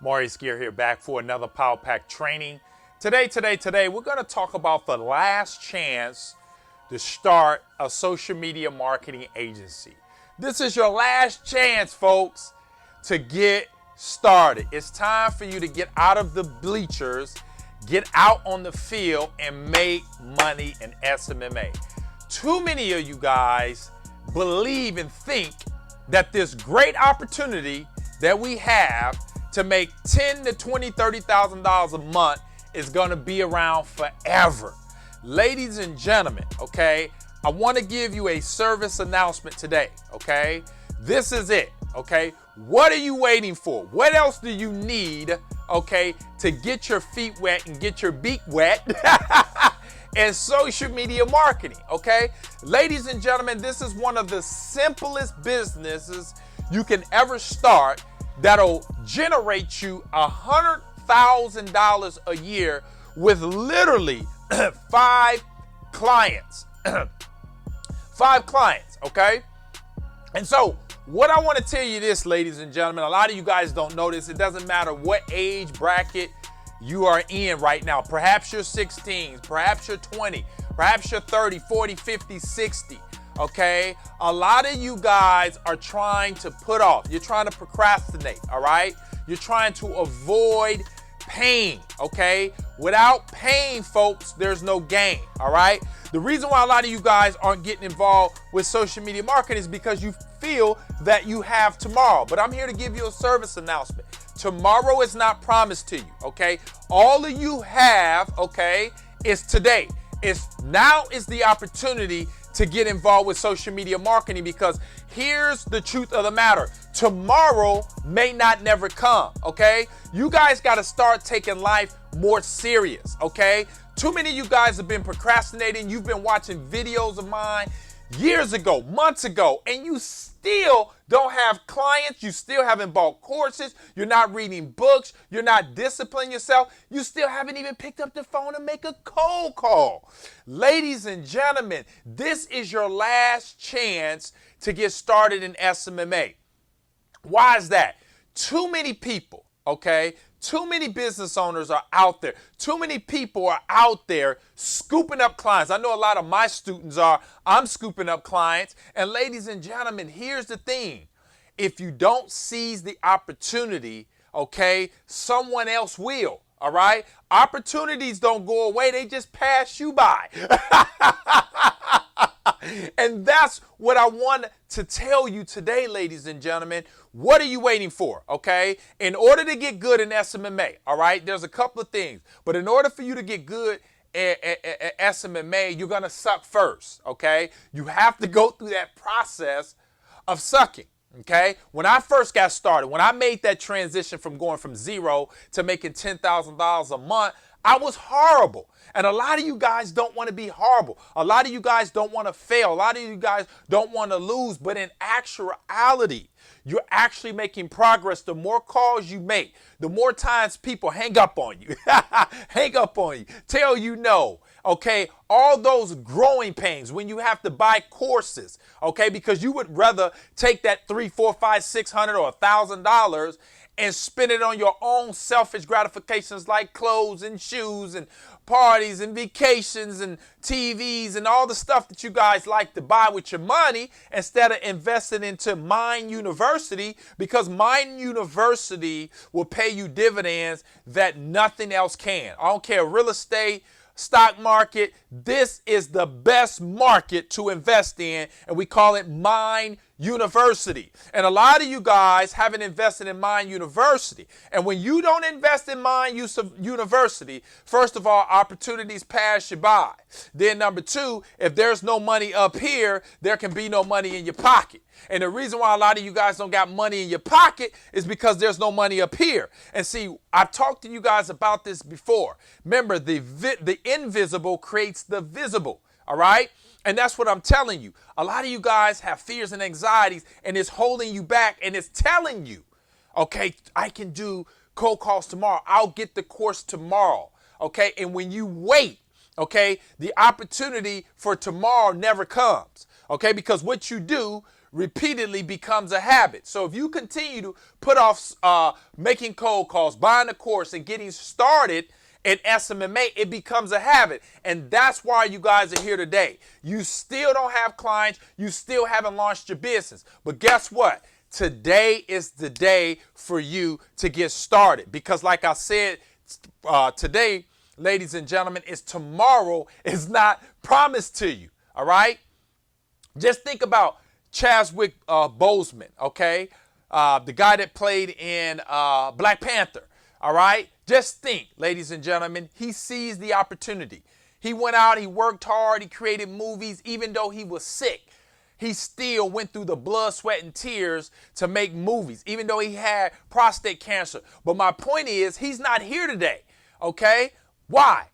Maurice here back for another Power Pack training. Today, we're going to talk about the last chance to start a social media marketing agency. This is your last chance, folks, to get started. It's time for you to get out of the bleachers, get out on the field, and make money in SMMA. Too many of you guys believe and think that this great opportunity that we have to make $10,000 to $20,000, $30,000 a month is going to be around forever. Ladies and gentlemen, okay, I want to give you a service announcement today, okay? This is it, okay? What are you waiting for? What else do you need, okay, to get your feet wet and get your beak wet in social media marketing, okay? Ladies and gentlemen, this is one of the simplest businesses you can ever start that'll generate you $100,000 a year with literally 5 clients. 5 clients, okay? And so what I want to tell you this, ladies and gentlemen, a lot of you guys don't know this. It doesn't matter what age bracket you are in right now. Perhaps you're 16, perhaps you're 20, perhaps you're 30, 40, 50, 60. Okay, a lot of you guys are trying to put off. You're trying to procrastinate, all right? You're trying to avoid pain, okay? Without pain, folks, there's no gain, all right? The reason why a lot of you guys aren't getting involved with social media marketing is because you feel that you have tomorrow. But I'm here to give you a service announcement. Tomorrow is not promised to you, okay? All of you have, okay, is today. Now is the opportunity to get involved with social media marketing, because here's the truth of the matter. Tomorrow may not never come, okay? You guys got to start taking life more serious, okay? Too many of you guys have been procrastinating. You've been watching videos of mine years ago, months ago, and you still don't have clients. You still haven't bought courses. You're not reading books. You're not disciplining yourself. You still haven't even picked up the phone and make a cold call. Ladies and gentlemen, this is your last chance to get started in SMMA. Why is that? Too many people, okay? Too many business owners are out there. Too many people are out there scooping up clients. I know a lot of my students are. I'm scooping up clients. And ladies and gentlemen, here's the thing. If you don't seize the opportunity, okay, someone else will, all right? Opportunities don't go away. They just pass you by. And that's what I want to tell you today, ladies and gentlemen. What are you waiting for, okay? In order to get good in SMMA, all right, there's a couple of things. But in order for you to get good at SMMA, you're going to suck first, okay? You have to go through that process of sucking, okay? When I first got started, when I made that transition from going from zero to making $10,000 a month, I was horrible. And a lot of you guys don't want to be horrible. A lot of you guys don't want to fail. A lot of you guys don't want to lose. But in actuality, you're actually making progress. The more calls you make, the more times people hang up on you. Hang up on you. Tell you no. Okay, all those growing pains when you have to buy courses, okay, because you would rather take that $300, $400, $500, $600 or $1,000 and spend it on your own selfish gratifications like clothes and shoes and parties and vacations and TVs and all the stuff that you guys like to buy with your money, instead of investing into Mind University, because Mind University will pay you dividends that nothing else can. I don't care, real estate, stock market, this is the best market to invest in, and we call it Mind University. And a lot of you guys haven't invested in Mind University. And when you don't invest in Mind University, first of all, opportunities pass you by. Then number 2, if there's no money up here, there can be no money in your pocket. And the reason why a lot of you guys don't got money in your pocket is because there's no money up here. And see, I've talked to you guys about this before. Remember, the invisible creates the visible, all right? And that's what I'm telling you. A lot of you guys have fears and anxieties, and it's holding you back, and it's telling you, okay, I can do cold calls tomorrow. I'll get the course tomorrow, okay? And when you wait, okay, the opportunity for tomorrow never comes, okay? Because what you do repeatedly becomes a habit. So if you continue to put off making cold calls, buying a course, and getting started in SMMA, it becomes a habit. And that's why you guys are here today. You still don't have clients. You still haven't launched your business. But guess what? Today is the day for you to get started. Because like I said, today, ladies and gentlemen, is tomorrow is not promised to you. All right? Just think about Chadwick Boseman, okay? The guy that played in Black Panther, all right? Just think, ladies and gentlemen, he seized the opportunity. He went out, he worked hard, he created movies, even though he was sick. He still went through the blood, sweat, and tears to make movies, even though he had prostate cancer. But my point is, he's not here today, okay? Why?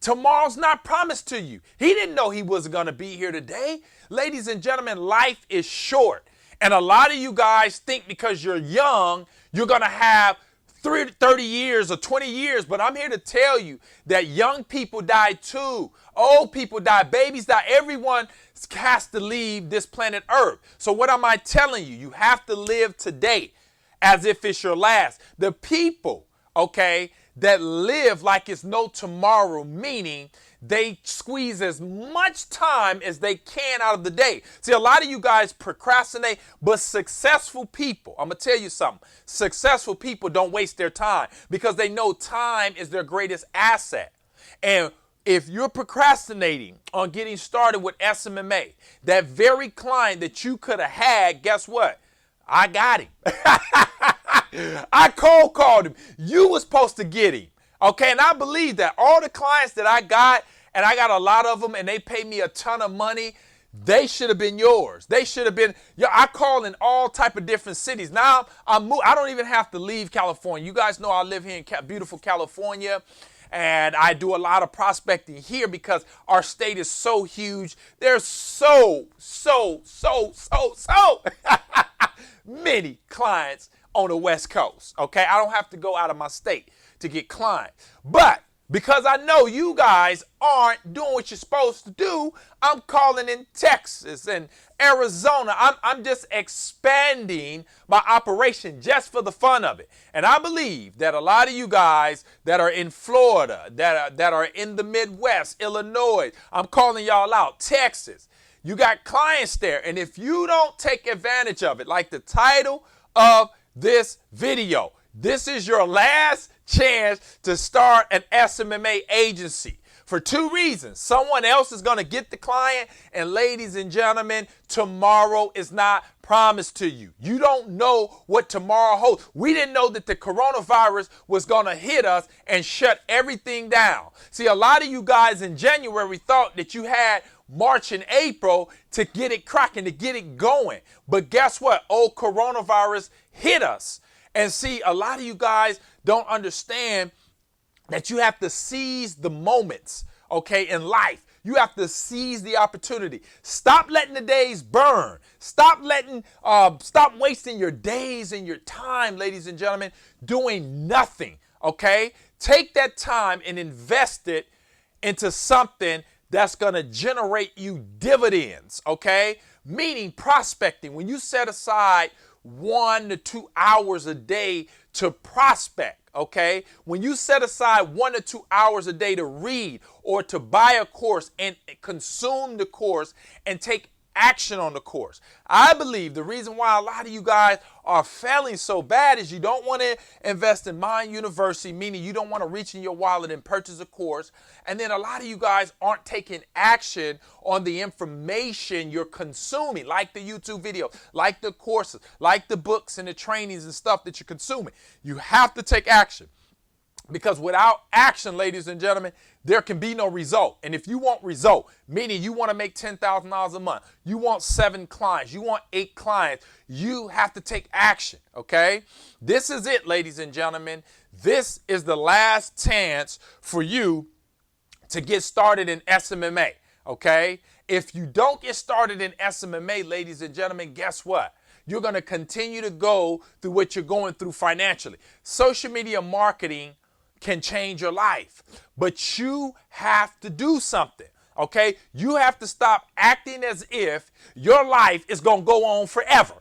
Tomorrow's not promised to you. He didn't know he was going to be here today. Ladies and gentlemen, life is short. And a lot of you guys think because you're young, you're going to have 30 years or 20 years. But I'm here to tell you that young people die too. Old people die. Babies die. Everyone has to leave this planet Earth. So what am I telling you? You have to live today as if it's your last. The people, okay, that live like it's no tomorrow, meaning they squeeze as much time as they can out of the day. See, a lot of you guys procrastinate, but successful people, I'm going to tell you something. Successful people don't waste their time because they know time is their greatest asset. And if you're procrastinating on getting started with SMMA, that very client that you could have had, guess what? I got him. I cold called him. You were supposed to get him. Okay, and I believe that all the clients that I got, and I got a lot of them, and they pay me a ton of money, they should have been yours. They should have been. I call in all type of different cities. Now I don't even have to leave California. You guys know I live here in beautiful California. And I do a lot of prospecting here because our state is so huge. There's so many clients on the West Coast, okay? I don't have to go out of my state to get clients. But because I know you guys aren't doing what you're supposed to do, I'm calling in Texas and Arizona. I'm just expanding my operation just for the fun of it. And I believe that a lot of you guys that are in Florida, that are in the Midwest, Illinois, I'm calling y'all out, Texas, you got clients there. And if you don't take advantage of it, like the title of this video, this is your last chance to start an SMMA agency for two reasons. Someone else is going to get the client, and ladies and gentlemen, tomorrow is not promised to you. You don't know what tomorrow holds. We didn't know that the coronavirus was going to hit us and shut everything down. See, a lot of you guys in January thought that you had March and April to get it cracking, to get it going. But guess what? Old coronavirus hit us. And see, a lot of you guys don't understand that you have to seize the moments, okay, in life. You have to seize the opportunity. Stop letting the days burn. Stop wasting your days and your time, ladies and gentlemen, doing nothing, okay? Take that time and invest it into something that's going to generate you dividends, okay? Meaning prospecting. When you set aside 1 to 2 hours a day to prospect, okay? When you set aside 1 to 2 hours a day to read or to buy a course and consume the course and take action on the course. I believe the reason why a lot of you guys are failing so bad is you don't want to invest in Mind University, meaning you don't want to reach in your wallet and purchase a course. And then a lot of you guys aren't taking action on the information you're consuming, like the YouTube videos, like the courses, like the books and the trainings and stuff that you're consuming. You have to take action. Because without action, ladies and gentlemen, there can be no result. And if you want result, meaning you want to make $10,000 a month, you want 7 clients, you want 8 clients, you have to take action, okay? This is it, ladies and gentlemen. This is the last chance for you to get started in SMMA, okay? If you don't get started in SMMA, ladies and gentlemen, guess what? You're going to continue to go through what you're going through financially. Social media marketing can change your life, but you have to do something. Okay? You have to stop acting as if your life is going to go on forever.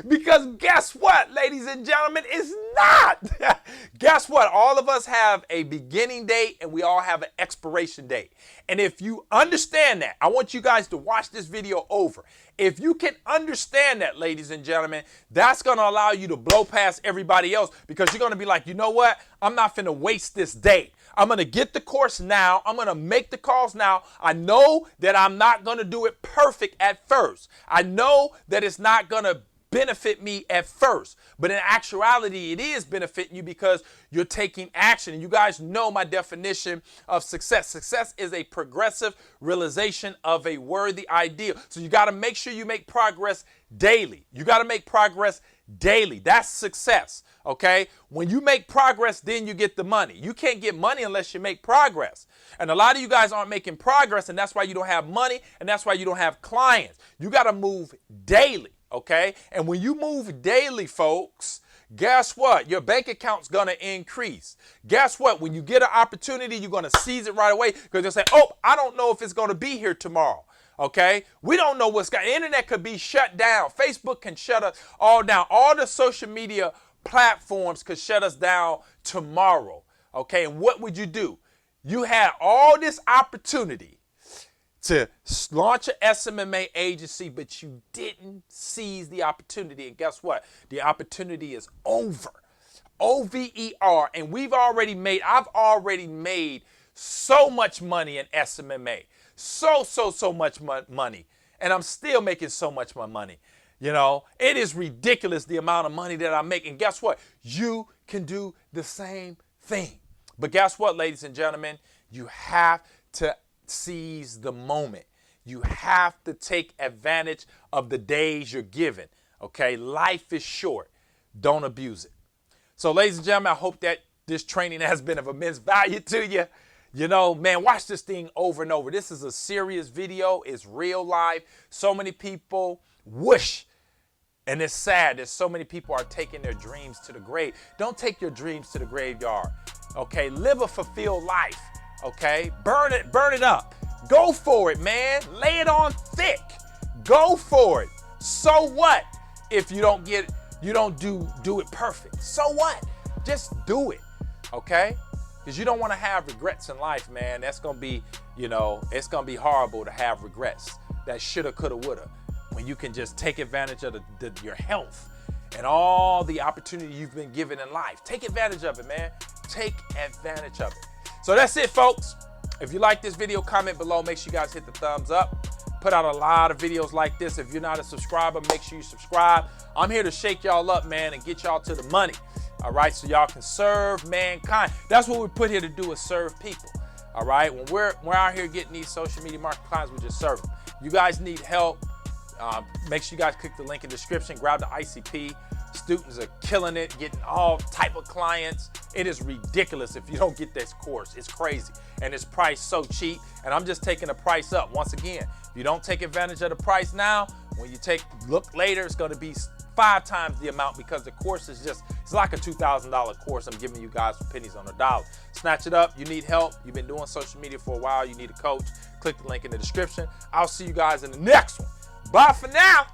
Because guess what, ladies and gentlemen, it's not. Guess what? All of us have a beginning date and we all have an expiration date. And if you understand that, I want you guys to watch this video over. If you can understand that, ladies and gentlemen, that's going to allow you to blow past everybody else, because you're going to be like, you know what? I'm not finna waste this day. I'm going to get the course now. I'm going to make the calls now. I know that I'm not going to do it perfect at first. I know that it's not going to benefit me at first, but in actuality, it is benefiting you because you're taking action. And you guys know my definition of success. Success is a progressive realization of a worthy ideal. So you got to make sure you make progress daily. You got to make progress daily. That's success. Okay. When you make progress, then you get the money. You can't get money unless you make progress. And a lot of you guys aren't making progress, and that's why you don't have money, and that's why you don't have clients. You got to move daily. Okay. And when you move daily, folks, guess what? Your bank account's going to increase. Guess what? When you get an opportunity, you're going to seize it right away, because you'll say, oh, I don't know if it's going to be here tomorrow. Okay. We don't know what's going on. The internet could be shut down. Facebook can shut us all down. All the social media platforms could shut us down tomorrow. Okay. And what would you do? You had all this opportunity to launch an SMMA agency, but you didn't seize the opportunity. And guess what? The opportunity is over. OVER. And I've already made so much money in SMMA. So much money. And I'm still making so much more money. You know, it is ridiculous the amount of money that I make. And guess what? You can do the same thing. But guess what, ladies and gentlemen? You have to seize the moment. You have to take advantage of the days you're given. Okay, life is short. Don't abuse it. So, ladies and gentlemen, I hope that this training has been of immense value to you. You know, man, watch this thing over and over. This is a serious video. It's real life. So many people, whoosh. And it's sad that so many people are taking their dreams to the grave. Don't take your dreams to the graveyard. Okay, live a fulfilled life. Okay, burn it up. Go for it, man. Lay it on thick. Go for it. So what if you don't do it perfect? So what? Just do it. Okay? Because you don't want to have regrets in life, man. That's going to be, it's going to be horrible to have regrets. That shoulda, coulda, woulda. When you can just take advantage of your health and all the opportunity you've been given in life. Take advantage of it, man. Take advantage of it. So that's it, folks. If you like this video, comment below. Make sure you guys hit the thumbs up. Put out a lot of videos like this. If you're not a subscriber, make sure you subscribe. I'm here to shake y'all up, man, and get y'all to the money. All right, so y'all can serve mankind. That's what we're put here to do, is serve people. All right, when we're out here getting these social media marketing clients, we just serve them. You guys need help. Make sure you guys click the link in the description. Grab the ICP. Students are killing it, getting all type of clients. It is ridiculous if you don't get this course. It's crazy. And it's priced so cheap. And I'm just taking the price up. Once again, if you don't take advantage of the price now, when you look later, it's going to be 5 times the amount, because the course is it's like a $2,000 course I'm giving you guys for pennies on a dollar. Snatch it up. You need help. You've been doing social media for a while. You need a coach. Click the link in the description. I'll see you guys in the next one. Bye for now.